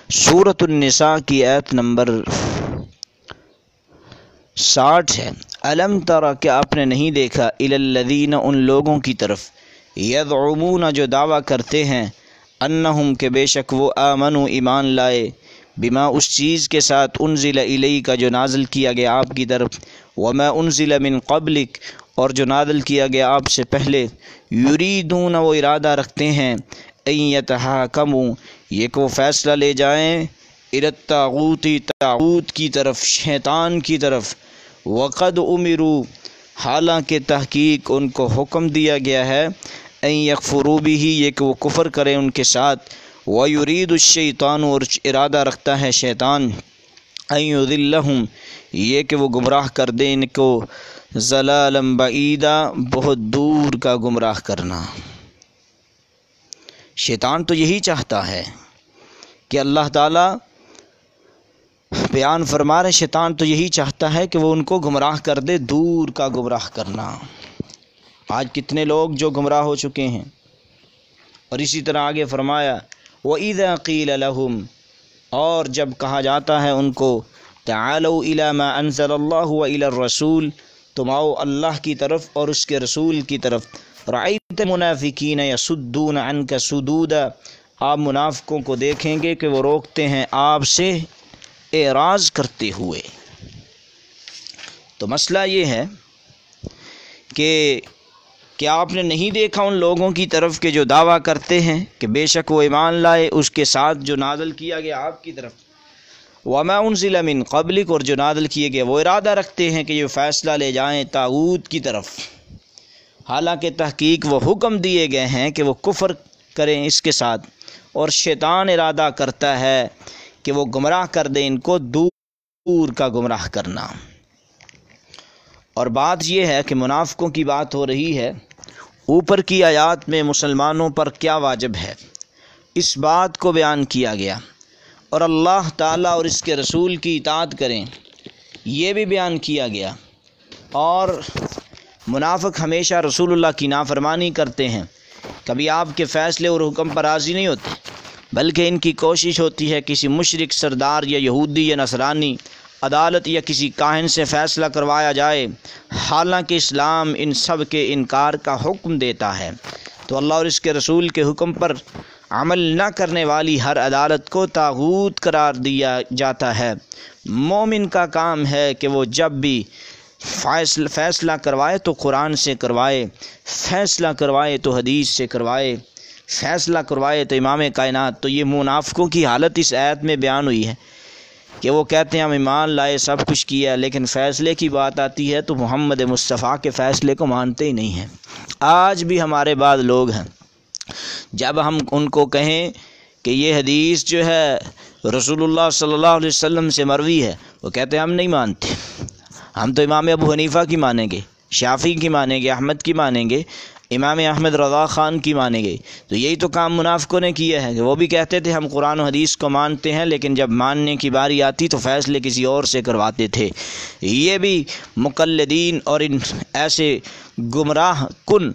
سورۃ النساء کی آیت نمبر 60 ہے۔ الم تر، کہ آپ نے نہیں دیکھا، الی الذین، ان لوگوں کی طرف، یزعمون، جو دعویٰ کرتے ہیں، انہم، کہ بے شک وہ، آمنوا، ایمان لائے، بما، اس چیز کے ساتھ، انزل الیک، جو نازل کیا گیا آپ کی طرف، وما انزل من قبلک، اور جو نازل کیا گیا آپ سے پہلے، یریدون، وہ ارادہ رکھتے ہیں، ان یتحاکموا، یہ کہ وہ فیصلہ لے جائیں، الی الطاغوت، طاغوت کی طرف، شیطان کی طرف، وقد امروا، حالانکہ تحقیق ان کو حکم دیا گیا ہے، ان یکفروا بہ، یہ کہ وہ کفر کریں ان کے ساتھ، ویرید الشیطان، اور ارادہ رکھتا ہے شیطان، ان یضلہم، یہ کہ وہ گمراہ کر دے ان کو، ضلالا بعیدا، بہت دور کا گمراہ کرنا۔ شیطان تو یہی چاہتا ہے کہ اللہ تعالیٰ بیان فرما رہے، شیطان تو یہی چاہتا ہے کہ وہ ان کو گمراہ کر دے، دور کا گمراہ کرنا۔ آج کتنے لوگ جو گمراہ ہو چکے ہیں۔ اور اسی طرح آگے فرمایا، وَإِذَا قِيلَ لَهُمْ، اور جب کہا جاتا ہے ان کو، تَعَالَوْا إِلَى مَا أَنزَلَ اللَّهُ وَإِلَى الرَّسُولِ، تم آؤ اللہ کی طرف اور اس کے رسول کی طرف، رَأَيْتَ الْمُنَافِقِينَ يَصُدُّونَ عَنْكَ صُدُودًا، آپ منافقوں کو دیکھیں گے کہ وہ روکتے ہیں آپ سے اعراض کرتے ہوئے۔ تو مسئلہ یہ ہے کہ کیا آپ نے نہیں دیکھا ان لوگوں کی طرف کہ جو دعویٰ کرتے ہیں کہ بے شک وہ ایمان لائے اس کے ساتھ جو نازل کیا گیا آپ کی طرف، وما انزل من قبلک، اور جو نازل کیے گئے، وہ ارادہ رکھتے ہیں کہ یہ فیصلہ لے جائیں طاغوت کی طرف، حالانکہ تحقیق وہ حکم دیے گئے ہیں کہ وہ کفر کریں اس کے ساتھ، اور شیطان ارادہ کرتا ہے کہ وہ گمراہ کر دے ان کو، دور کا گمراہ کرنا۔ اور بات یہ ہے کہ منافقوں کی بات ہو رہی ہے، اوپر کی آیات میں مسلمانوں پر کیا واجب ہے اس بات کو بیان کیا گیا، اور اللہ تعالیٰ اور اس کے رسول کی اطاعت کریں یہ بھی بیان کیا گیا۔ اور منافق ہمیشہ رسول اللہ کی نافرمانی کرتے ہیں، کبھی آپ کے فیصلے اور حکم پر راضی نہیں ہوتے، بلکہ ان کی کوشش ہوتی ہے کسی مشرک سردار یا یہودی یا نصرانی عدالت یا کسی کاہن سے فیصلہ کروایا جائے، حالانکہ اسلام ان سب کے انکار کا حکم دیتا ہے۔ تو اللہ اور اس کے رسول کے حکم پر عمل نہ کرنے والی ہر عدالت کو طاغوت قرار دیا جاتا ہے۔ مومن کا کام ہے کہ وہ جب بھی فیصلہ کروائے تو قرآن سے کروائے، فیصلہ کروائے تو حدیث سے کروائے، فیصلہ کروائے تو امام کائنات۔ تو یہ منافقوں کی حالت اس آیت میں بیان ہوئی ہے کہ وہ کہتے ہیں ہم ایمان لائے، سب کچھ کیا، لیکن فیصلے کی بات آتی ہے تو محمد مصطفیٰ کے فیصلے کو مانتے ہی نہیں ہیں۔ آج بھی ہمارے بعض لوگ ہیں، جب ہم ان کو کہیں کہ یہ حدیث جو ہے رسول اللہ صلی اللہ علیہ وسلم سے مروی ہے، وہ کہتے ہیں ہم نہیں مانتے، ہم تو امام ابو حنیفہ کی مانیں گے، شافعی کی مانیں گے، احمد کی مانیں گے، امام احمد رضا خان کی مانیں گے۔ تو یہی تو کام منافقوں نے کیا ہے کہ وہ بھی کہتے تھے ہم قرآن و حدیث کو مانتے ہیں، لیکن جب ماننے کی باری آتی تو فیصلے کسی اور سے کرواتے تھے۔ یہ بھی مقلدین اور ان ایسے گمراہ کن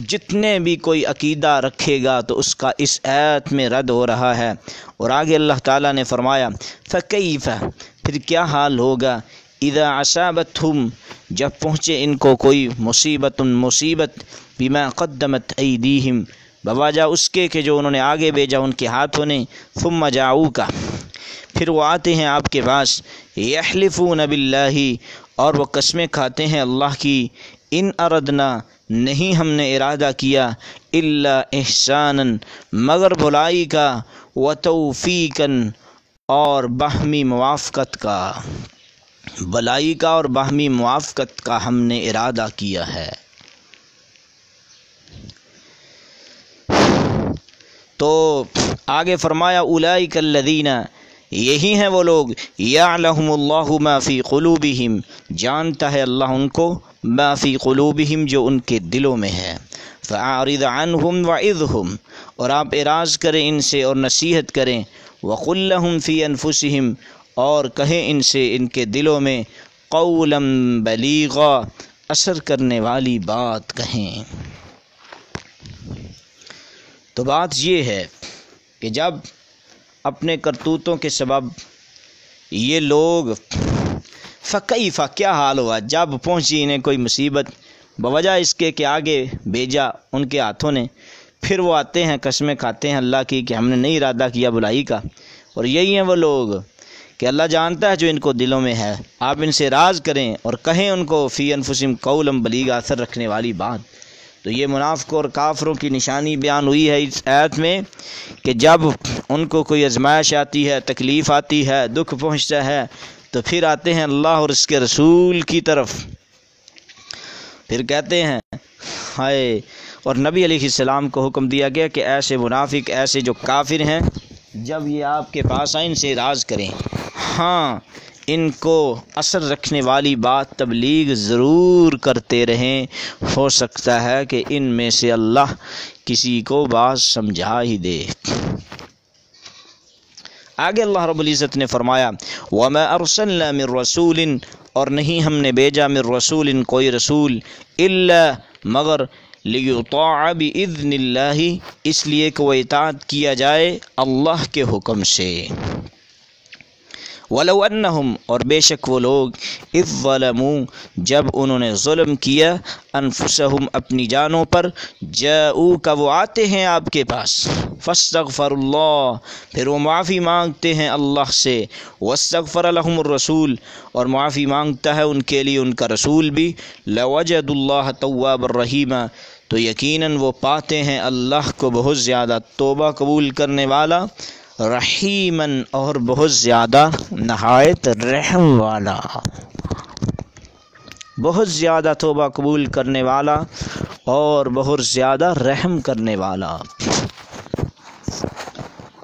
جتنے بھی کوئی عقیدہ رکھے گا تو اس کا اس آیت میں رد ہو رہا ہے۔ اور آگے اللہ تعالیٰ نے فرمایا، فَكَيْفَ، پھر کیا حال ہوگا، اذا اصابتہم، جب پہنچے ان کو کوئی مصیبت بما قدمت ایدیہم، بوجہ اس کے کہ جو انہوں نے آگے بھیجا ان کے ہاتھوں نے، ثم جاؤک، پھر وہ آتے ہیں آپ کے پاس، یحلفون باللہ، اور وہ قسمیں کھاتے ہیں اللہ کی، ان اردنا، نہیں ہم نے ارادہ کیا، الا احسانا، مگر بھلائی کا، وتوفیقا، اور باہمی موافقت کا، بھلائی کا اور باہمی موافقت کا ہم نے ارادہ کیا ہے۔ تو آگے فرمایا، اولئک الذین، یہی ہیں وہ لوگ، یعلم اللہ ما فی قلوبہم، جانتا ہے اللہ ان کو، ما فی قلوبہم، جو ان کے دلوں میں ہے، فاعرض عنہم وعظہم، اور آپ اعراض کریں ان سے اور نصیحت کریں، وقل لہم فی انفسہم، اور کہیں ان سے ان کے دلوں میں، قولا بلیغا، اثر کرنے والی بات کہیں۔ تو بات یہ ہے کہ جب اپنے کرتوتوں کے سبب یہ لوگ فکیفہ کیا حال ہوا جب پہنچی انہیں کوئی مصیبت بوجہ اس کے کہ آگے بھیجا ان کے ہاتھوں نے، پھر وہ آتے ہیں قسمیں کھاتے ہیں اللہ کی کہ ہم نے نہیں ارادہ کیا بلائی کا۔ اور یہی ہیں وہ لوگ کہ اللہ جانتا ہے جو ان کو دلوں میں ہے۔ آپ ان سے راز کریں اور کہیں ان کو فی انفسہم قولا بلیغا، اثر رکھنے والی بات۔ تو یہ منافقوں اور کافروں کی نشانی بیان ہوئی ہے اس آیت میں کہ جب ان کو کوئی آزمائش آتی ہے، تکلیف آتی ہے، دکھ پہنچتا ہے تو پھر آتے ہیں اللہ اور اس کے رسول کی طرف، پھر کہتے ہیں ہائے۔ اور نبی علیہ السلام کو حکم دیا گیا کہ ایسے منافق، ایسے جو کافر ہیں، جب یہ آپ کے پاس آئیں ان سے راز کریں، ہاں ان کو اثر رکھنے والی بات تبلیغ ضرور کرتے رہیں، ہو سکتا ہے کہ ان میں سے اللہ کسی کو بات سمجھا ہی دے۔ آگے اللہ رب العزت نے فرمایا وَمَا أَرْسَلْنَا مِن رَّسُولٍ، اور نہیں ہم نے بھیجا من رسول کوئی رسول، إِلَّا مگر لِيُطَاعَ بِإِذْنِ اللَّهِ، اس لیے کہ وہ اطاعت کیا جائے اللہ کے حکم سے۔ وَلَوْ أَنَّهُمْ، اور بے شک وہ لوگ، اِذْ ظَلَمُوا، جب انہوں نے ظلم کیا، انفسہم اپنی جانوں پر، جاؤوک، وہ آتے ہیں آپ کے پاس، فاستغفروا اللہ، پھر وہ معافی مانگتے ہیں اللہ سے، واستغفر لہم الرسول، اور معافی مانگتا ہے ان کے لیے ان کا رسول بھی، لوجدوا اللہ توابا رحیما، تو یقیناً وہ پاتے ہیں اللہ کو بہت زیادہ توبہ قبول کرنے والا، رحیماً، اور بہت زیادہ نہایت رحم والا، بہت زیادہ توبہ قبول کرنے والا اور بہت زیادہ رحم کرنے والا۔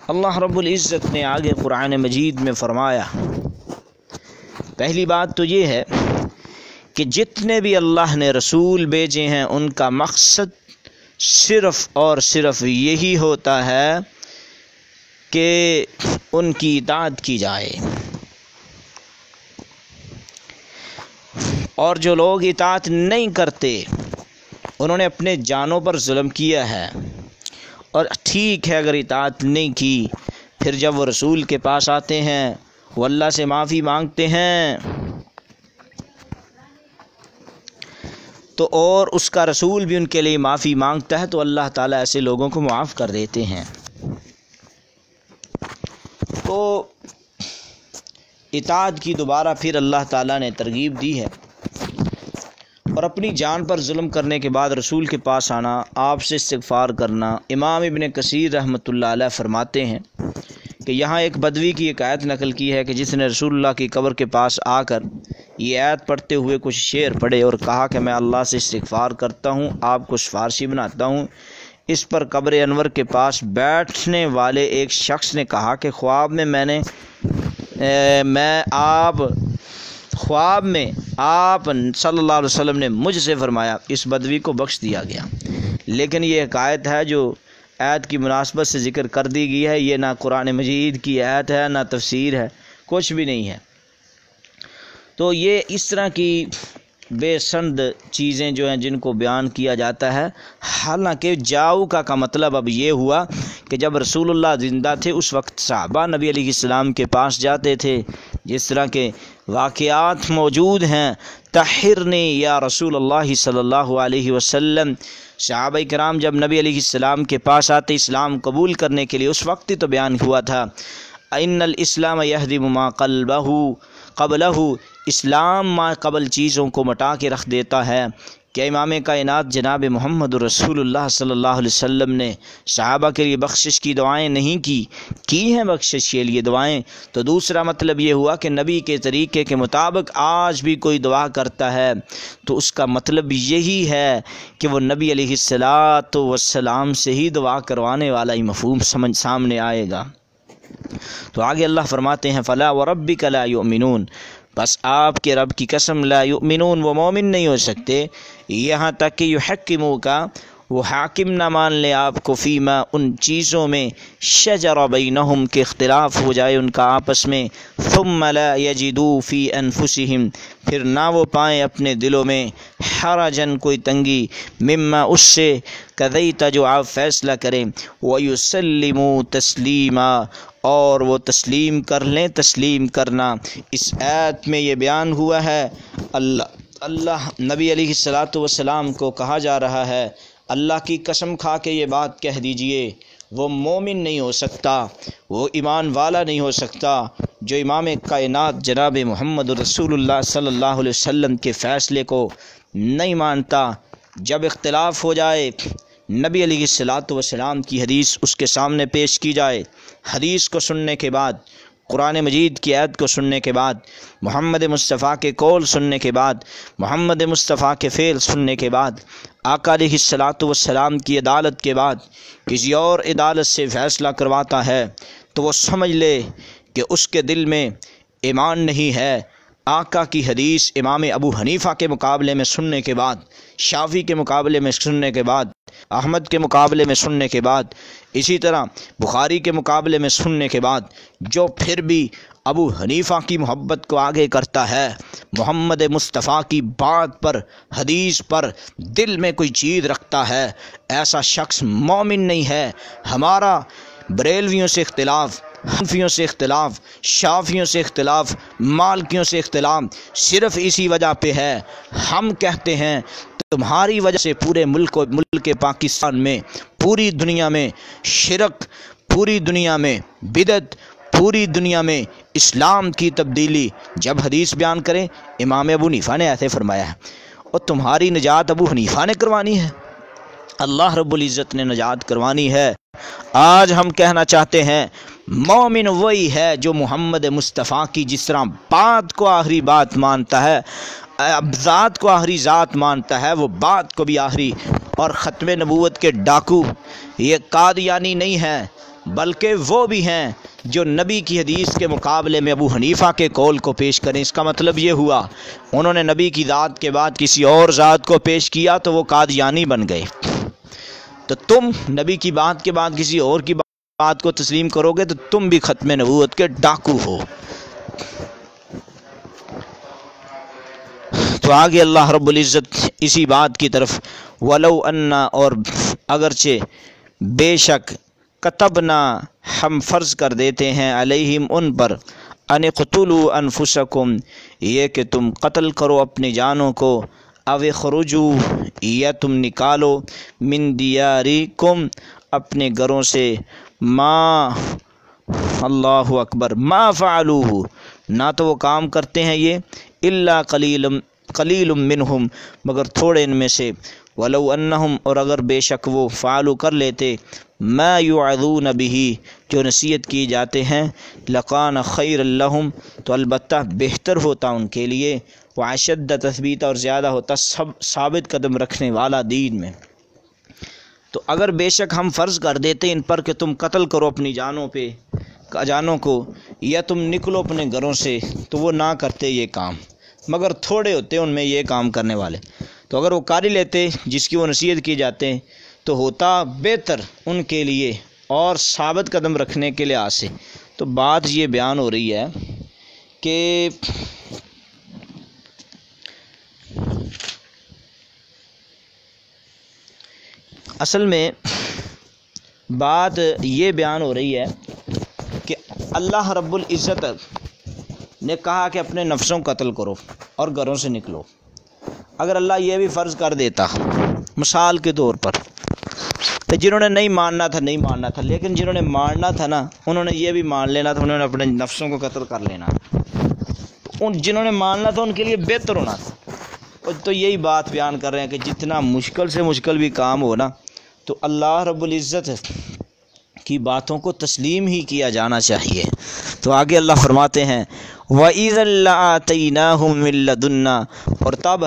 اللہ رب العزت نے آگے قرآن مجید میں فرمایا، پہلی بات تو یہ ہے کہ جتنے بھی اللہ نے رسول بھیجے ہیں ان کا مقصد صرف اور صرف یہی ہوتا ہے کہ ان کی اطاعت کی جائے، اور جو لوگ اطاعت نہیں کرتے انہوں نے اپنے جانوں پر ظلم کیا ہے۔ اور ٹھیک ہے اگر اطاعت نہیں کی، پھر جب وہ رسول کے پاس آتے ہیں، وہ اللہ سے معافی مانگتے ہیں، تو اور اس کا رسول بھی ان کے لیے معافی مانگتا ہے، تو اللہ تعالیٰ ایسے لوگوں کو معاف کر دیتے ہیں۔ تو اطاعت کی دوبارہ پھر اللہ تعالیٰ نے ترغیب دی ہے، اور اپنی جان پر ظلم کرنے کے بعد رسول کے پاس آنا، آپ سے استغفار کرنا۔ امام ابن کثیر رحمۃ اللہ علیہ فرماتے ہیں کہ یہاں ایک بدوی کی ایک آیت نقل کی ہے کہ جس نے رسول اللہ کی قبر کے پاس آ کر یہ آیت پڑھتے ہوئے کچھ شعر پڑھے اور کہا کہ میں اللہ سے استغفار کرتا ہوں، آپ کو سفارشی بناتا ہوں۔ اس پر قبر انور کے پاس بیٹھنے والے ایک شخص نے کہا کہ خواب میں آپ صلی اللہ علیہ وسلم نے مجھ سے فرمایا، اس بدوی کو بخش دیا گیا۔ لیکن یہ ایک آیت ہے جو آیت کی مناسبت سے ذکر کر دی گئی ہے، یہ نہ قرآن مجید کی آیت ہے نہ تفسیر ہے، کچھ بھی نہیں ہے۔ تو یہ اس طرح کی بے سند چیزیں جو ہیں جن کو بیان کیا جاتا ہے، حالانکہ جاؤ کا مطلب اب یہ ہوا کہ جب رسول اللہ زندہ تھے اس وقت صحابہ نبی علیہ السلام کے پاس جاتے تھے، جس طرح کے واقعات موجود ہیں، طہرنی یا رسول اللہ صلی اللہ علیہ وسلم، صحابہ کرام جب نبی علیہ السلام کے پاس آتے اسلام قبول کرنے کے لیے، اس وقت ہی تو بیان ہوا تھا ان الاسلام یہدم ما قبلہ، اسلام ما قبل چیزوں کو مٹا کے رکھ دیتا ہے۔ کہ امام کائنات جناب محمد رسول اللہ صلی اللہ علیہ وسلم نے صحابہ کے لیے بخشش کی دعائیں نہیں کی ہیں بخشش کے لیے دعائیں، تو دوسرا مطلب یہ ہوا کہ نبی کے طریقے کے مطابق آج بھی کوئی دعا کرتا ہے تو اس کا مطلب یہی ہے کہ وہ نبی علیہ السلام سے ہی دعا کروانے والا ہی مفہوم سمجھ سامنے آئے گا۔ تو آگے اللہ فرماتے ہیں فلا وربک لا یؤمنون، بس آپ کے رب کی قسم لا یؤمنون، وہ مومن نہیں ہو سکتے یہاں تک کہ یحکموک، وہ حاکم نہ مان لے آپ کو، فیما ان چیزوں میں، شجر بینہم کے اختلاف ہو جائے ان کا آپس میں، ثم لا یجدوا فی انفسہم، پھر نہ وہ پائیں اپنے دلوں میں، حرجن کوئی تنگی، مما اس سے، قضیت جو آپ فیصلہ کریں، ویسلموا تسلیما، اور وہ تسلیم کر لیں تسلیم کرنا۔ اس آیت میں یہ بیان ہوا ہے، اللہ نبی علیہ الصلاۃ والسلام کو کہا جا رہا ہے، اللہ کی قسم کھا کے یہ بات کہہ دیجئے، وہ مومن نہیں ہو سکتا، وہ ایمان والا نہیں ہو سکتا جو امام کائنات جناب محمد رسول اللہ صلی اللہ علیہ وسلم کے فیصلے کو نہیں مانتا۔ جب اختلاف ہو جائے، نبی علیہ الصلاۃ والسلام کی حدیث اس کے سامنے پیش کی جائے، حدیث کو سننے کے بعد، قرآن مجید کی آیت کو سننے کے بعد، محمد مصطفیٰ کے قول سننے کے بعد، محمد مصطفیٰ کے فعل سننے کے بعد، آقا علیہ الصلاۃ والسلام کی عدالت کے بعد کسی اور عدالت سے فیصلہ کرواتا ہے تو وہ سمجھ لے کہ اس کے دل میں ایمان نہیں ہے۔ آقا کی حدیث امام ابو حنیفہ کے مقابلے میں سننے کے بعد، شافعی کے مقابلے میں سننے کے بعد، احمد کے مقابلے میں سننے کے بعد، اسی طرح بخاری کے مقابلے میں سننے کے بعد، جو پھر بھی ابو حنیفہ کی محبت کو آگے کرتا ہے، محمد مصطفیٰ کی بات پر، حدیث پر دل میں کوئی چیز رکھتا ہے، ایسا شخص مومن نہیں ہے۔ ہمارا بریلویوں سے اختلاف، حنفیوں سے اختلاف، شافعیوں سے اختلاف، مالکیوں سے اختلاف صرف اسی وجہ پہ ہے، ہم کہتے ہیں تمہاری وجہ سے پورے ملک پاکستان میں، پوری دنیا میں شرک، پوری دنیا میں بدعت، پوری دنیا میں اسلام کی تبدیلی۔ جب حدیث بیان کریں امام ابو حنیفہ نے ایسے فرمایا ہے، اور تمہاری نجات ابو حنیفہ نے کروانی ہے، اللہ رب العزت نے نجات کروانی ہے۔ آج ہم کہنا چاہتے ہیں مومن وہی ہے جو محمد مصطفیٰ کی جس طرح بات کو آخری بات مانتا ہے، ذات کو آخری ذات مانتا ہے، وہ بات کو بھی آخری۔ اور ختم نبوت کے ڈاکو یہ قادیانی نہیں ہیں، بلکہ وہ بھی ہیں جو نبی کی حدیث کے مقابلے میں ابو حنیفہ کے قول کو پیش کریں۔ اس کا مطلب یہ ہوا انہوں نے نبی کی ذات کے بعد کسی اور ذات کو پیش کیا تو وہ قادیانی بن گئے۔ تو تم نبی کی بات کے بعد کسی اور کی بات کو تسلیم کرو گے تو تم بھی ختم نبوت کے ڈاکو ہو۔ تو آگے اللہ رب العزت اسی بات کی طرف، ولو انا، اور اگرچہ بے شک، کتبنا، ہم فرض کر دیتے ہیں، علیہم، ان پر، ان اقتلوا انفسکم، یہ کہ تم قتل کرو اپنی جانوں کو، او اخرجوا، یا تم نکالو، من دیارکم، اپنے گھروں سے، ما، اللہ اکبر، ما فعلوہ، نہ تو وہ کام کرتے ہیں یہ، الا قلیل منہم، مگر تھوڑے ان میں سے، ولو انہم، اور اگر بے شک وہ فعلوا کر لیتے، ما یوعظون بہ، جو نصیحت کی جاتے ہیں، لکان خیر لہم، تو البتہ بہتر ہوتا ان کے لیے، واشد تثبیت، اور زیادہ ہوتا ثابت قدم رکھنے والا دین میں۔ تو اگر بے شک ہم فرض کر دیتے ان پر کہ تم قتل کرو اپنی جانوں کو، یا تم نکلو اپنے گھروں سے، تو وہ نہ کرتے یہ کام، مگر تھوڑے ہوتے ان میں یہ کام کرنے والے۔ تو اگر وہ کر لیتے جس کی وہ نصیحت کی جاتے ہیں تو ہوتا بہتر ان کے لیے اور ثابت قدم رکھنے کے لحاظ سے۔ تو بات یہ بیان ہو رہی ہے کہ اصل میں بات یہ بیان ہو رہی ہے کہ اللہ رب العزت نے کہا کہ اپنے نفسوں قتل کرو اور گھروں سے نکلو۔ اگر اللہ یہ بھی فرض کر دیتا مثال کے طور پر، تو جنہوں نے نہیں ماننا تھا، لیکن جنہوں نے ماننا تھا نا، انہوں نے یہ بھی مان لینا تھا، انہوں نے اپنے نفسوں کو قتل کر لینا، جنہوں نے ماننا تھا ان کے لیے بہتر ہونا تھا۔ تو یہی بات بیان کر رہے ہیں کہ جتنا مشکل سے مشکل بھی کام ہو نا، تو اللہ رب العزت کی باتوں کو تسلیم ہی کیا جانا چاہیے۔ تو آگے اللہ فرماتے ہیں، وَإِذًا لَآتَيْنَاهُم مِّن لَّدُنَّا، اور تب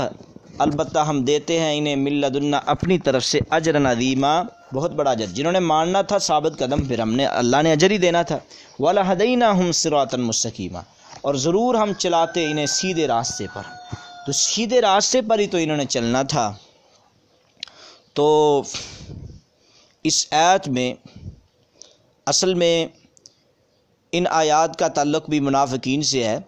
البتہ ہم دیتے ہیں انہیں من لدنا، اپنی طرف سے، اجرا عظیما، بہت بڑا اجر۔ جنہوں نے ماننا تھا ثابت قدم، پھر ہم نے، اللہ نے اجر ہی دینا تھا۔ وَلَهَدَيْنَاهُمْ صِرَاطًا مُسْتَقِيمًا، اور ضرور ہم چلاتے انہیں سیدھے راستے پر۔ تو سیدھے راستے پر ہی تو انہوں نے چلنا تھا۔ تو اس آیت میں اصل میں ان آیات کا تعلق بھی منافقین سے ہے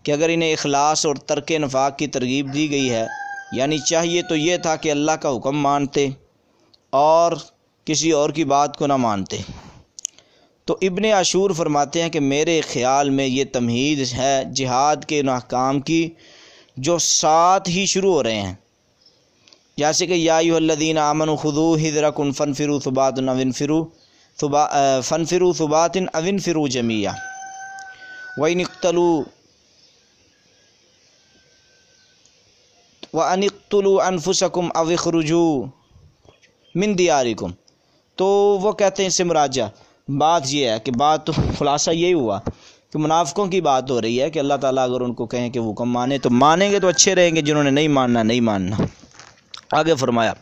کہ اگر انہیں اخلاص اور ترک نفاق کی ترغیب دی گئی ہے، یعنی چاہیے تو یہ تھا کہ اللہ کا حکم مانتے اور کسی اور کی بات کو نہ مانتے، تو ابن عاشور فرماتے ہیں کہ میرے خیال میں یہ تمہید ہے جہاد کے ان احکام کی جو ساتھ ہی شروع ہو رہے ہیں، جیسے کہ یا ایھا الذین آمنوا خذوا حذرکم فانفروا ثبات او انفروا جمیعا وان اقتلوا انفسکم او اخرجوا من دیارکم۔ تو وہ کہتے ہیں اس سے مراد بات یہ ہے کہ بات تو خلاصہ یہی ہوا کہ منافقوں کی بات ہو رہی ہے کہ اللہ تعالیٰ اگر ان کو کہیں کہ وہ حکم مانے تو مانیں گے تو اچھے رہیں گے، جنہوں نے نہیں ماننا نہیں ماننا۔ آگے فرمایا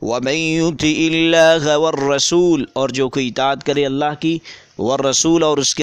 وَمَن يُطِعِ اللَّهَ وَالرَّسُولَ، اور جو کوئی اطاعت کرے اللہ کی، والرسول اور اس کے